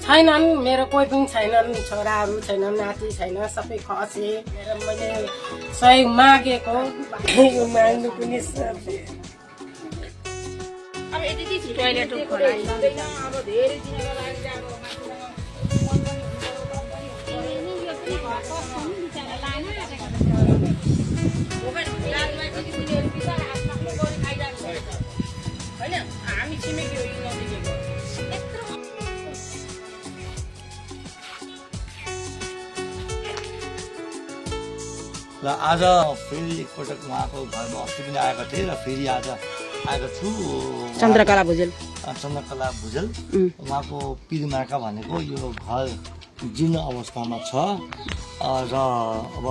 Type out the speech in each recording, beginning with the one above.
छैनन्, मेरो कोही पनि छैनन्, छोराहरू छैनन्, नाति छैन, सबै खसे। मैले सहयोग मागेको माग्नु पनि अब यति टोयलेट खोलाइ अब धेरै दिनको लागि हामी छिमेकी हो नजिकैको र आज फेरि एकपटक उहाँको घरमा अस्ति पनि आएको थिएँ र फेरि आज आएको छु। चन्द्रकला भुजेल उहाँको पिरमाका भनेको यो घर जीर्ण अवस्थामा छ र अब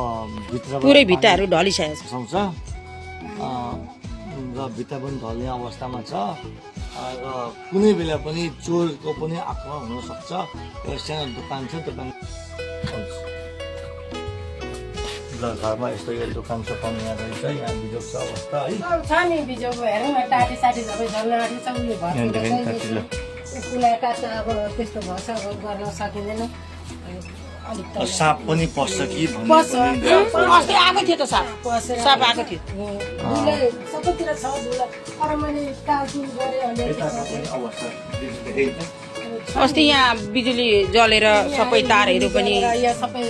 भित्र पुरै भित्ताहरू ढलिसकेको छ र भित्ता पनि ढल्ने अवस्थामा छ र कुनै बेला पनि चोरको पनि आक्रमण हुनसक्छ। एउटा सानो दोकान छ, दोकान घरमा यस्तो यो दोकान सोकान यहाँ रहेछ। यहाँ बिजोग छ अवस्था है, छ नि बिजोग। हेरौँ न, टाटी साटी सबै झल्न आँटेको छ। उयो कुनाकाट अब त्यस्तो भएछ, गर्न सकिँदैन। साँप पनि पस्छ कि अस्ति आएको थियो त साप आएको थियो। सबैतिर छ धुलो। तर मैले टालटुल गरेँ। अस्ति यहाँ बिजुली जलेर सबै तारहरू पनि यहाँ सबै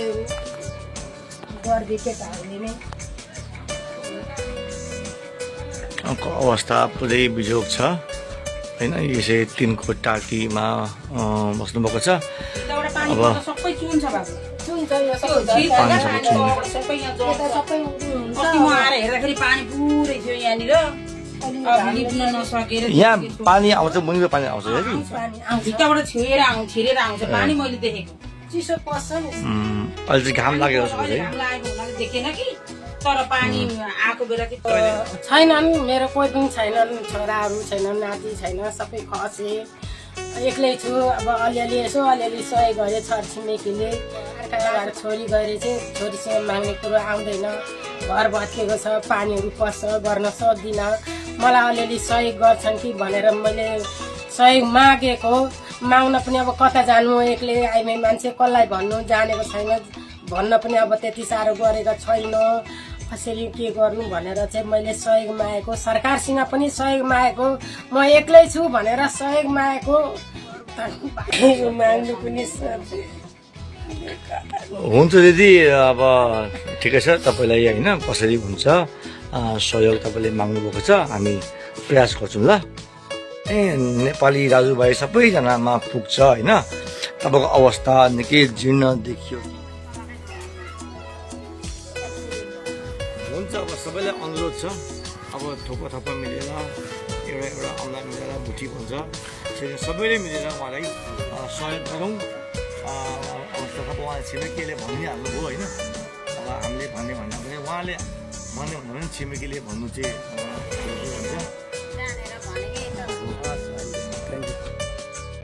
गरिदिए केटाहरूले नै। अवस्था पुरै बिजोग छ होइन। यसै तिनको टाटीमा बस्नुभएको छ। अब सबै चुन छ बाबु, चुन छ यो सबै। सबै यहाँ अस्ति म आएर हेर्दाखेरि पानी पुरै थियो यहाँनिर। अब लिप्न नसकेर यहाँ पानी आउँछ, मुनिको पानी आउँछ है। भित्ताबाट छिरेर आउँछ पानी। मैले देखेको चिसो पस्छ नि। अहिले चाहिँ घाम लागेको छ है। लागेको हुनाले देखेन कि, तर पानी आएको बेला चाहिँ छैनन्, मेरो कोही पनि छैनन्, छोराहरू छैनन्, नाति छैन, सबै खसे। एक्लै छु। अब अलिअलि यसो अलिअलि सहयोग गरेँ छरछिमेकीले। अर्का छोरी गएर चाहिँ छोरीसँग माग्ने कुरो आउँदैन। घर भत्किएको छ, पानीहरू पस्छ, गर्न सक्दिनँ। मलाई अलिअलि सहयोग गर्छन् कि भनेर मैले सहयोग मागेको। माग्न पनि अब कता जानु, एक्लै आइमाई मान्छे, कसलाई भन्नु, जानेको छैन। भन्न पनि अब त्यति साह्रो गरेको छैन। कसरी के गर्नु भनेर चाहिँ मैले सहयोग मागेको। सरकारसँग पनि सहयोग मागेको। म एक्लै छु भनेर सहयोग मागेको। माग्नु पनि हुन्छ दिदी। अब ठिकै छ, तपाईँलाई होइन कसरी हुन्छ सहयोग तपाईँले माग्नुभएको छ, हामी प्रयास गर्छौँ ल। नेपाली दाजुभाइ सबैजनामा पुग्छ होइन। तपाईँको अवस्था निकै जीर्ण देखियो। हुन्छ, अब सबैलाई अनुरोध छ, अब थोपा थोपा मिलेर एउटा औँला मिलेर भुटी भन्छ, सबैले मिलेर उहाँलाई सहयोग गरौँ। अवस्था अब उहाँले छिमेकीले भनिहाल्नुभयो होइन। अब हामीले भन्दा पनि उहाँले भन्यो भने छिमेकीले भन्नु चाहिँ